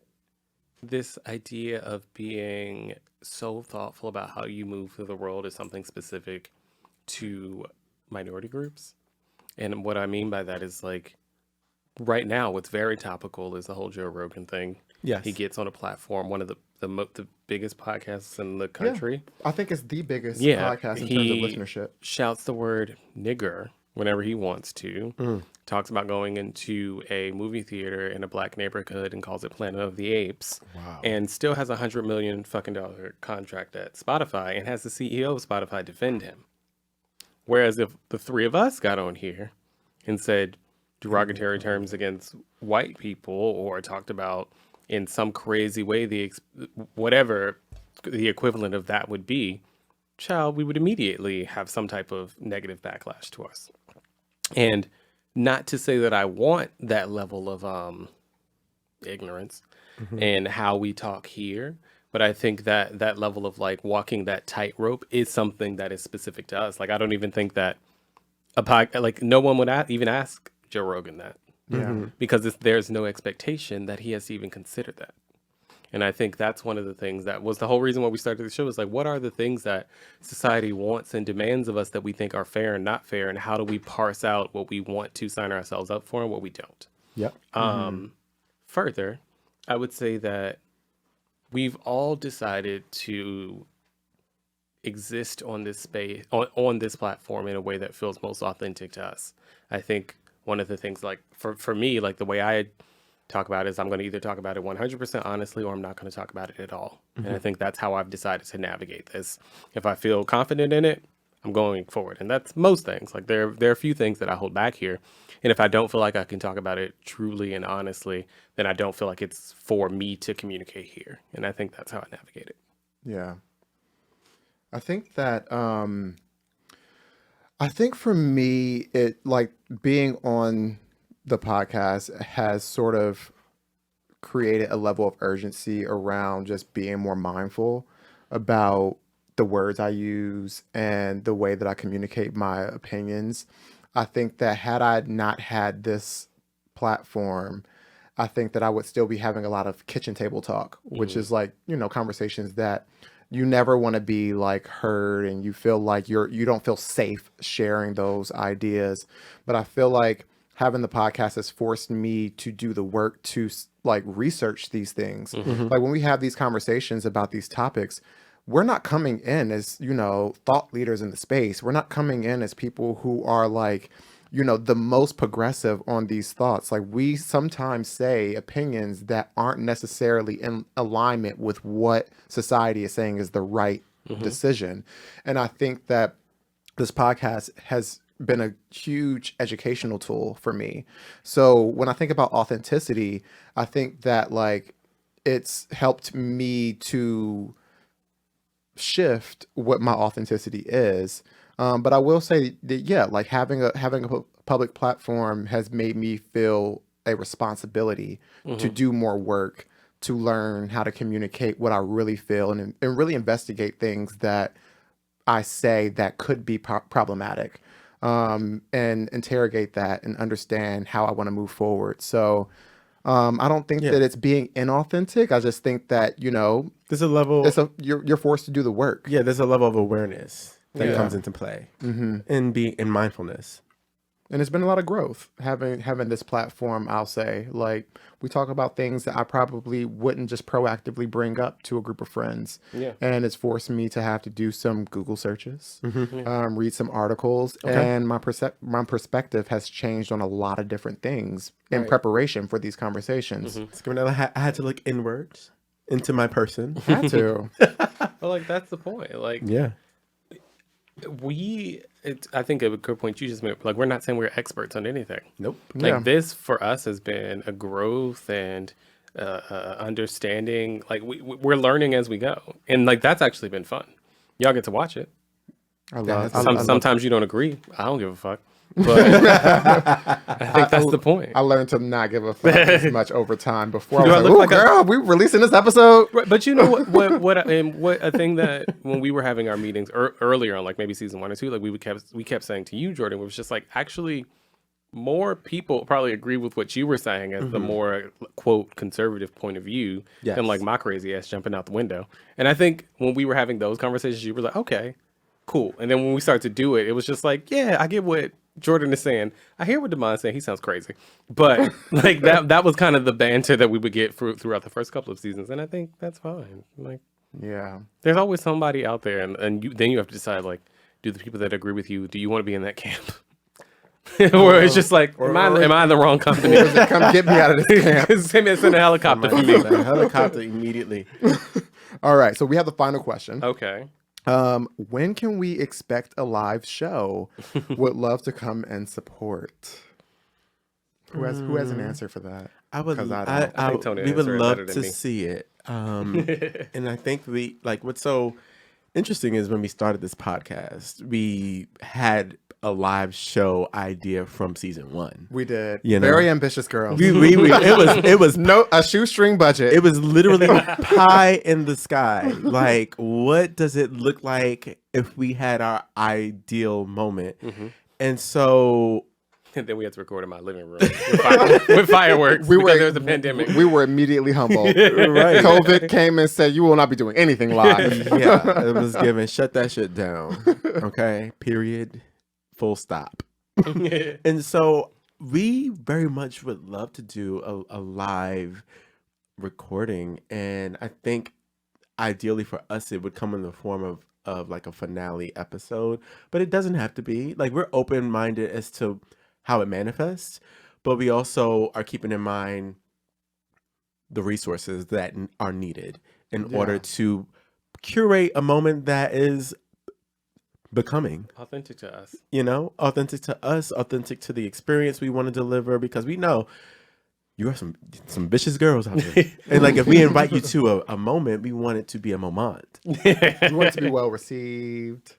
this idea of being so thoughtful about how you move through the world is something specific to minority groups. And what I mean by that is like right now, what's very topical is the whole Joe Rogan thing. Yes. He gets on a platform, one of the biggest podcasts in the country. I think it's the biggest Yeah, podcast in terms he of listenership. shouts the word nigger whenever he wants to. Talks about going into a movie theater in a black neighborhood and calls it Planet of the Apes. Wow. And still has $100 million fucking dollar contract at Spotify and has the CEO of Spotify defend him. Whereas if the three of us got on here and said derogatory terms against white people or talked about in some crazy way whatever the equivalent of that would be, we would immediately have some type of negative backlash to us. And not to say that I want that level of ignorance in how we talk here, but I think that that level of like walking that tightrope is something that is specific to us. Like I don't even think that like no one would even ask Joe Rogan that. Yeah. Because there's no expectation that he has to even consider that. And I think that's one of the things that was the whole reason why we started the show, is like, what are the things that society wants and demands of us that we think are fair and not fair? And how do we parse out what we want to sign ourselves up for and what we don't? Yep. Further, I would say that we've all decided to exist on this space, on this platform in a way that feels most authentic to us. I think one of the things, like for me, like the way I talk about it is I'm going to either talk about it 100% honestly, or I'm not going to talk about it at all. And I think that's how I've decided to navigate this. If I feel confident in it, I'm going forward. And that's most things. Like there are a few things that I hold back here. And if I don't feel like I can talk about it truly and honestly, then I don't feel like it's for me to communicate here. And I think that's how I navigate it. Yeah. I think that I think for me, it like being on the podcast has sort of created a level of urgency around just being more mindful about the words I use and the way that I communicate my opinions. I think that had I not had this platform, I think that I would still be having a lot of kitchen table talk, which is like, you know, conversations that you never want to be like heard, and you feel like you don't feel safe sharing those ideas. But I feel like having the podcast has forced me to do the work to like research these things. Like when we have these conversations about these topics, we're not coming in as, you know, thought leaders in the space. We're not coming in as people who are like, you know, the most progressive on these thoughts. Like we sometimes say opinions that aren't necessarily in alignment with what society is saying is the right decision. And I think that this podcast has been a huge educational tool for me. So when I think about authenticity, I think that like it's helped me to shift what my authenticity is. But I will say that, yeah, like having a public platform has made me feel a responsibility to do more work, to learn how to communicate what I really feel, and really investigate things that I say that could be problematic, and interrogate that and understand how I want to move forward. So I don't think that it's being inauthentic. I just think that, you know, There's a level. you're forced to do the work. Yeah, there's a level of awareness that comes into play, and being in mindfulness. And it's been a lot of growth having this platform. I'll say, like, we talk about things that I probably wouldn't just proactively bring up to a group of friends. Yeah. And it's forced me to have to do some Google searches, read some articles, and my perspective has changed on a lot of different things in preparation for these conversations. I had to look inwards into my person. Had to. Well, like that's the point. Like Yeah. I think a good point you just made. Like we're not saying we're experts on anything. Nope. Like this for us has been a growth and understanding. Like we're learning as we go, and like that's actually been fun. Y'all get to watch it. I love Sometimes you don't agree. I don't give a fuck. But I think that's the point. I learned to not give a fuck as much over time. Before Do I I was look like, like "Oh, girl, we releasing this episode." Right, but you know what a thing that when we were having our meetings earlier on, like maybe season 1 or 2, like we kept saying to you, Jordan, it was just like actually more people probably agree with what you were saying as the more quote conservative point of view than like my crazy ass jumping out the window. And I think when we were having those conversations, you were like, okay, cool. And then when we started to do it, it was just like, yeah, I get what Jordan is saying. I hear what Damon's saying. He sounds crazy, but like that was kind of the banter that we would get throughout the first couple of seasons, and I think that's fine. Like, Yeah. there's always somebody out there, and then you have to decide, like, do the people that agree with you, do you want to be in that camp? Or it's just like, am I in the wrong company? Come get me out of this camp. Send a helicopter for me. A helicopter immediately. All right, so we have the final question. Okay. When can we expect a live show? Would love to come and support. Who has an answer for that? I would. 'Cause I don't. I think Tony We would answered it love better than to me. see it. And I think what's so interesting is when we started this podcast, we had a live show idea from season 1. We did. You know? Very ambitious girls. It was No, a shoestring budget. It was literally pie in the sky. Like, what does it look like if we had our ideal moment? And so, And then we had to record in my living room with fireworks because there was a pandemic. We were immediately humbled. right. COVID came and said, "You will not be doing anything live." Yeah, it was given, shut that shit down. Okay, period, full stop. And so we very much would love to do a live recording. And I think ideally for us, it would come in the form of like a finale episode, but it doesn't have to be. Like, we're open-minded as to how it manifests, but we also are keeping in mind the resources that are needed in order to curate a moment that is becoming Authentic to us. authentic to us, authentic to the experience we want to deliver, because we know you are some vicious girls out there. And like, if we invite you to a moment, we want it to be a moment. We want it to be well received.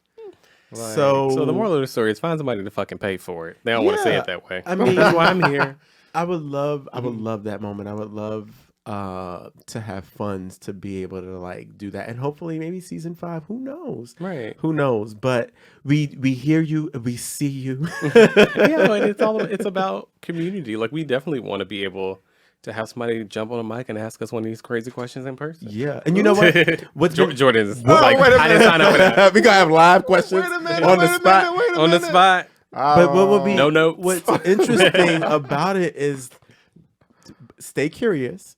Like, So the moral of the story is find somebody to fucking pay for it. They don't want to say it that way. I mean, That's why I'm here. I would love that moment. I would love to have funds to be able to like do that, and hopefully maybe season 5. Who knows? Right. Who knows? But we hear you, we see you. Yeah, and it's about community. Like, we definitely want to be able to have somebody jump on a mic and ask us one of these crazy questions in person. Yeah, and you know what? What's Jordan's wait a I didn't sign up for that. we gonna have live questions Wait a minute, on the wait a spot. minute, wait a On the minute. spot. But what would be No notes. What's interesting about it is stay curious.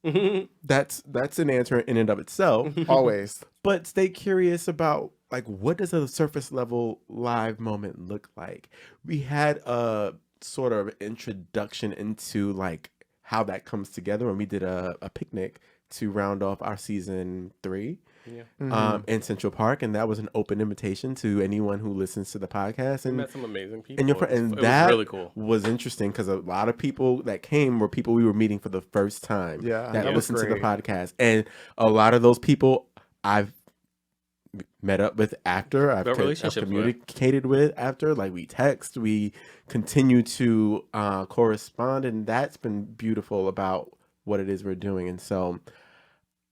That's an answer in and of itself. Always. But stay curious about, like, what does a surface level live moment look like? We had a sort of introduction into like how that comes together when we did a picnic to round off our season 3. Yeah. In Central Park, and that was an open invitation to anyone who listens to the podcast. We And met some amazing people. and your friend, and it that was really cool. was interesting because a lot of people that came were people we were meeting for the first time. Yeah, that that was listened to the great. podcast, and a lot of those people I've met up with after. I've Built relationships with. communicated with after. Like, we text, we continue to correspond, and that's been beautiful about what it is we're doing. And so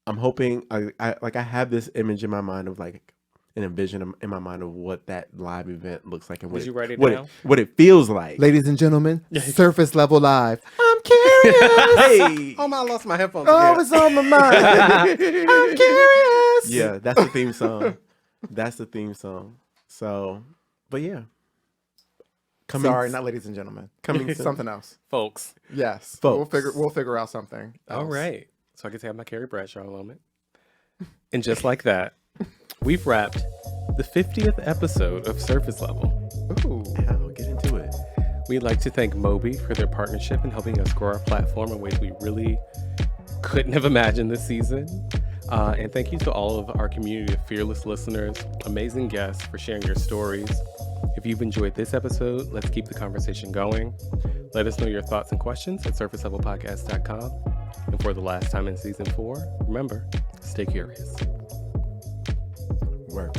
I'm hoping I have this image in my mind of like an envision in my mind of what that live event looks like and Did you write it what down? what it feels like. Ladies and gentlemen, surface level live. I'm curious. Hey, Oh my, I lost my headphones. Oh, again. it's on my mind. I'm curious. yeah, that's the theme song. That's the theme song. So, but yeah, Sorry, not ladies and gentlemen. coming soon. Something else. Folks. Yes. Folks. We'll figure out something. All else. right. So I get to have my Carrie Bradshaw moment. And just like that, we've wrapped the 50th episode of Surface Level. Ooh. I'll get into it. We'd like to thank MOBI for their partnership in helping us grow our platform in ways we really couldn't have imagined this season. And thank you to all of our community of fearless listeners, amazing guests for sharing your stories. If you've enjoyed this episode, let's keep the conversation going. Let us know your thoughts and questions at surfacelevelpodcast.com. And for the last time in season 4, remember, stay curious. Work.